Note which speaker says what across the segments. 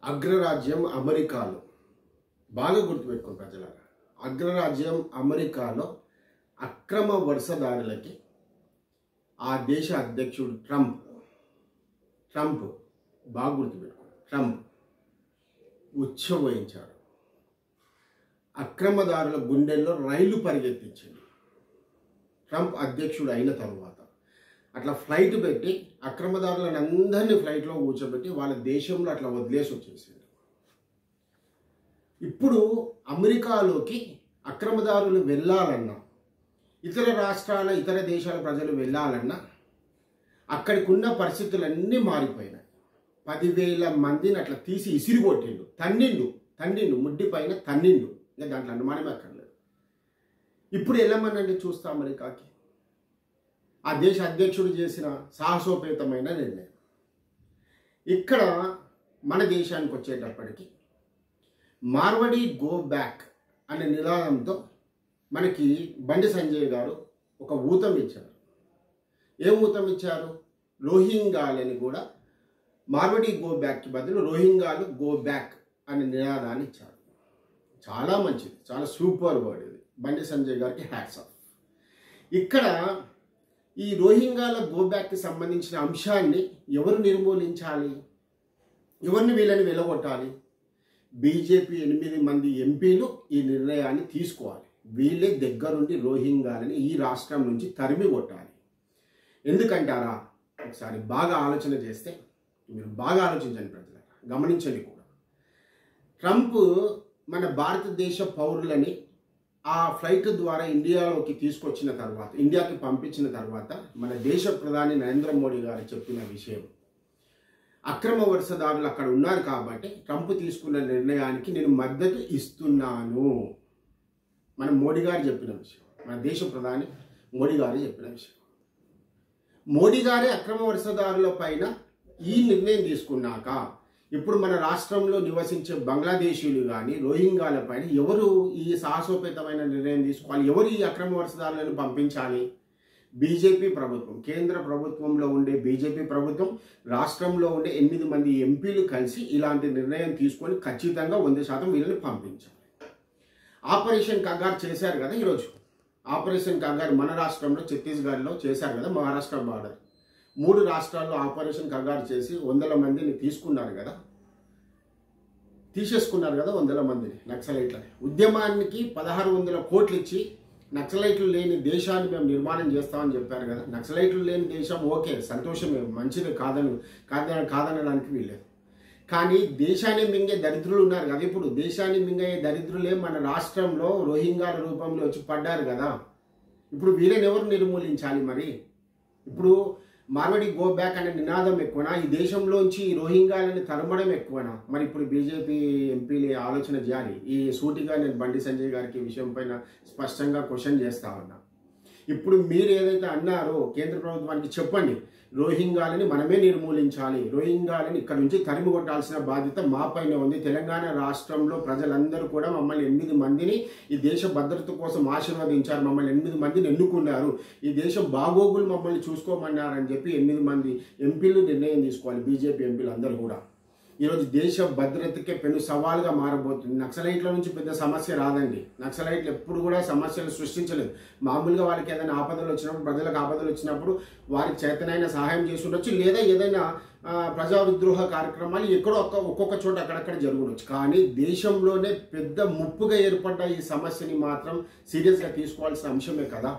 Speaker 1: అగ్రరాజ్యం అమెరికాలో బాగా గుర్తుపెట్టుకోండి ప్రజలారా. అగ్రరాజ్యం అమెరికాలో అక్రమ వలసదారులకి ఆ దేశ అధ్యక్షుడు ట్రంప్ బాగా గుర్తుపెట్టుకోండి. ట్రంప్ ఉచ్చబోయించాడు. అక్రమదారుల గుండెల్లో రైలు పరిగెత్తించింది. ట్రంప్ అధ్యక్షుడు అయిన తర్వాత అట్లా ఫ్లైట్ పెట్టి అక్రమదారులను అందరినీ ఫ్లైట్లో కూర్చోబెట్టి వాళ్ళ దేశంలో అట్లా వదిలేసి వచ్చేసింది. ఇప్పుడు అమెరికాలోకి అక్రమదారులు వెళ్ళాలన్నా, ఇతర రాష్ట్రాల ఇతర దేశాల ప్రజలు వెళ్ళాలన్నా అక్కడికి ఉన్న పరిస్థితులన్నీ మారిపోయినాయి. 10,000 మందిని అట్లా తీసి ఇసిరిగొట్టిండు. తన్నిండు ముడ్డి పైన తన్నిండు. ఇంకా దాంట్లో అనుమానమే అక్కర్లేదు. ఇప్పుడు వెళ్ళమనండి చూస్తా అమెరికాకి. ఆ దేశ అధ్యక్షుడు చేసిన సాహసోపేతమైన నిర్ణయం. ఇక్కడ మన దేశానికి వచ్చేటప్పటికి మార్వడి గో బ్యాక్ అనే నినాదంతో మనకి బండి సంజయ్ గారు ఒక ఊతం ఇచ్చారు. ఏం ఊతం ఇచ్చారు? రోహింగాలని కూడా మార్వడి గో బ్యాక్కి బదులు రోహింగాలు గో బ్యాక్ అనే నినాదాన్ని ఇచ్చారు. చాలా మంచిది, చాలా సూపర్ వర్డ్ ఇది. బండి సంజయ్ గారికి హ్యాట్స్ ఆఫ్. ఇక్కడ ఈ రోహింగాల గో బ్యాక్కి సంబంధించిన అంశాన్ని ఎవరు నిర్మూలించాలి? ఎవరిని వీళ్ళని వెళ్ళగొట్టాలి? బీజేపీ 8 మంది ఎంపీలు ఈ నిర్ణయాన్ని తీసుకోవాలి. వీళ్ళే దగ్గరుండి రోహింగాలని ఈ రాష్ట్రం నుంచి తరిమి కొట్టాలి. ఎందుకంటారా? ఒకసారి బాగా ఆలోచన చేస్తే, మీరు బాగా ఆలోచించండి ప్రజలు, గమనించండి కూడా. ట్రంప్ మన భారతదేశ పౌరులని ఆ ఫ్లైట్ ద్వారా ఇండియాలోకి తీసుకొచ్చిన తర్వాత, ఇండియాకి పంపించిన తర్వాత మన దేశ ప్రధాని నరేంద్ర మోడీ గారు చెప్పిన విషయం, అక్రమ వలసదారులు అక్కడ ఉన్నారు కాబట్టి ట్రంప్ తీసుకున్న నిర్ణయానికి నేను మద్దతు ఇస్తున్నాను. మన మోడీ గారు చెప్పిన విషయం, మన దేశ ప్రధాని మోడీ గారు చెప్పిన విషయం. మోడీ గారే అక్రమ వలసదారుల పైన ఈ నిర్ణయం తీసుకున్నాక ఇప్పుడు మన రాష్ట్రంలో నివసించే బంగ్లాదేశీయులు కానీ రోహింగాల పైన ఎవరు ఈ సాహసోపేతమైన నిర్ణయం తీసుకోవాలి? ఎవరు ఈ అక్రమ వలసదారులను పంపించాలి? బీజేపీ ప్రభుత్వం, కేంద్ర ప్రభుత్వంలో ఉండే బీజేపీ ప్రభుత్వం, రాష్ట్రంలో ఉండే 8 మంది ఎంపీలు కలిసి ఇలాంటి నిర్ణయం తీసుకొని ఖచ్చితంగా 100% వీళ్ళని పంపించాలి. ఆపరేషన్ కగార్ చేశారు కదా ఈరోజు. ఆపరేషన్ కగార్ మన రాష్ట్రంలో ఛత్తీస్గఢ్లో చేశారు కదా, మహారాష్ట్ర బార్డర్. 3 రాష్ట్రాల్లో ఆపరేషన్ కగార్ చేసి 100 మందిని తీసుకున్నారు కదా, తీసేసుకున్నారు కదా 100 మందిని నక్సలైట్లని. ఉద్యమానికి 1600 కోట్లు ఇచ్చి నక్సలైట్లు లేని దేశాన్ని మేము నిర్మాణం చేస్తామని చెప్పారు కదా. నక్సలైట్లు లేని దేశం ఓకే, సంతోషమే, మంచిది, కాదనడానికి వీల్లేదు. కానీ దేశాన్ని మింగే దరిద్రులు ఉన్నారు కదా. ఇప్పుడు దేశాన్ని మింగే దరిద్రులే మన రాష్ట్రంలో రోహింగాల రూపంలో వచ్చి పడ్డారు కదా. ఇప్పుడు వీళ్ళని ఎవరు నిర్మూలించాలి? మరి ఇప్పుడు మార్వడి గో బ్యాక్ అనే నినాదం ఎక్కువనా, ఈ దేశంలోంచి రోహింగాలని తరమడం ఎక్కువనా? మరి ఇప్పుడు బీజేపీ ఎంపీలు ఆలోచన చేయాలి. ఈ సూటిగా నేను బండి సంజయ్ గారికి ఈ విషయం పైన స్పష్టంగా క్వశ్చన్ చేస్తా ఉన్నా. ఇప్పుడు మీరు ఏదైతే అన్నారో కేంద్ర ప్రభుత్వానికి చెప్పండి, రోహింగాలని మనమే నిర్మూలించాలి, రోహింగాలని ఇక్కడ నుంచి తరిమి కొట్టాల్సిన బాధ్యత మా పైన ఉంది. తెలంగాణ రాష్ట్రంలో ప్రజలందరూ కూడా మమ్మల్ని 8 మందిని ఈ దేశ భద్రత కోసం ఆశీర్వదించారు, మమ్మల్ని 8 మందిని ఎన్నుకున్నారు, ఈ దేశం బాగోగులు మమ్మల్ని చూసుకోమన్నారని చెప్పి 8 మంది ఎంపీలు నిర్ణయం తీసుకోవాలి. బీజేపీ ఎంపీలు అందరూ కూడా ఈరోజు దేశ భద్రతకే పెను సవాల్గా మారబోతుంది. నక్సలైట్ల నుంచి పెద్ద సమస్య రాదండి. నక్సలైట్లు ఎప్పుడు కూడా సమస్యలు సృష్టించలేదు. మామూలుగా వాళ్ళకి ఏదైనా ఆపదలు వచ్చినప్పుడు, ప్రజలకు ఆపదలు వచ్చినప్పుడు వారికి చేతనైన సహాయం చేసి ఉండొచ్చు, లేదా ఏదైనా ప్రజా విద్రోహ కార్యక్రమాలు ఎక్కడో ఒక్కొక్క చోట అక్కడక్కడ జరుగుండొచ్చు. కానీ దేశంలోనే పెద్ద ముప్పుగా ఏర్పడ్డ ఈ సమస్యని మాత్రం సీరియస్గా తీసుకోవాల్సిన అంశమే కదా.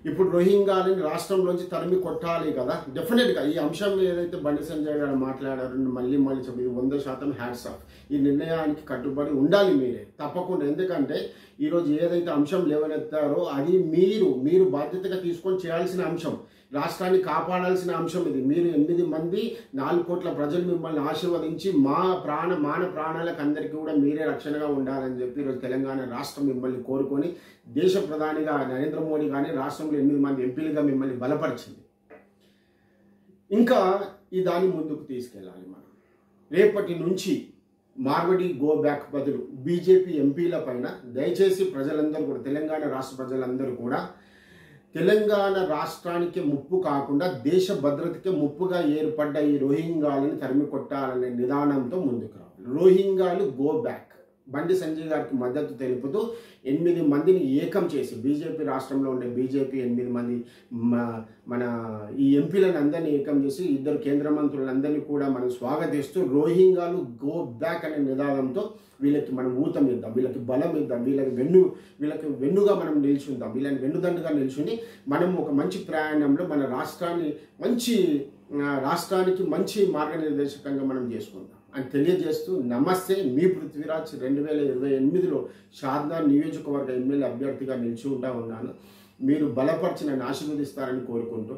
Speaker 1: ఇప్పుడు రోహింగాలని రాష్ట్రంలోంచి తరిమి కొట్టాలి కదా. డెఫినెట్గా ఈ అంశం ఏదైతే బండి సంజయ్ గారు మాట్లాడారో మళ్ళీ చెప్పి 100% హ్యాట్స్ ఆఫ్. ఈ నిర్ణయానికి కట్టుబడి ఉండాలి మీరే తప్పకుండా. ఎందుకంటే ఈరోజు ఏదైతే అంశం లేవనెత్తారో అది మీరు బాధ్యతగా తీసుకొని చేయాల్సిన అంశం, రాష్ట్రాన్ని కాపాడాల్సిన అంశం ఇది. మీరు 8 మంది 4 కోట్ల ప్రజలు మిమ్మల్ని ఆశీర్వదించి మాన ప్రాణాలకు అందరికీ కూడా మీరే రక్షణగా ఉండాలని చెప్పి ఈరోజు తెలంగాణ రాష్ట్రం మిమ్మల్ని కోరుకొని దేశ ప్రధానిగా నరేంద్ర మోడీ కానీ రాష్ట్రంలో 8 మంది ఎంపీలుగా మిమ్మల్ని బలపరిచింది. ఇంకా ఈ దాన్ని ముందుకు తీసుకెళ్ళాలి మనం. రేపటి నుంచి మార్వడి గో బ్యాక్ బదులు బీజేపీ ఎంపీల పైన దయచేసి ప్రజలందరూ కూడా, తెలంగాణ రాష్ట్ర ప్రజలందరూ కూడా తెలంగాణ రాష్ట్రానికి ముప్పు కాకుండా దేశ భద్రతకే ముప్పుగా ఏర్పడ్డ ఈ రోహింగాలని తరిమి కొట్టాలనే నిదానంతో ముందుకు రావాలి. రోహింగ్యాలు గో బ్యాక్. బండి సంజయ్ గారికి మద్దతు తెలుపుతూ 8 మందిని ఏకం చేసి, బీజేపీ రాష్ట్రంలో ఉండే బీజేపీ 8 మంది మన ఈ ఎంపీలను అందరినీ ఏకం చేసి 2 కేంద్ర మంత్రులందరినీ కూడా మనం స్వాగతిస్తూ రోహింగ్యాలు గో బ్యాక్ అనే నినాదంతో వీళ్ళకి మనం ఊతం ఇద్దాం, వీళ్ళకి బలం ఇద్దాం, వీళ్ళకి వెన్నుగా మనం నిల్చుందాం, వీళ్ళని వెన్నుదండుగా నిల్చుని మనం ఒక మంచి ప్రయాణంలో మన రాష్ట్రానికి మంచి మార్గనిర్దేశకంగా మనం చేసుకుందాం అని తెలియజేస్తూ, నమస్తే, మీ పృథ్వీరాజ్ 2028లో షాద్నగర్ నియోజకవర్గ ఎమ్మెల్యే అభ్యర్థిగా నిలిచి ఉన్నాను. మీరు బలపరిచి నన్ను ఆశీర్వదిస్తారని కోరుకుంటూ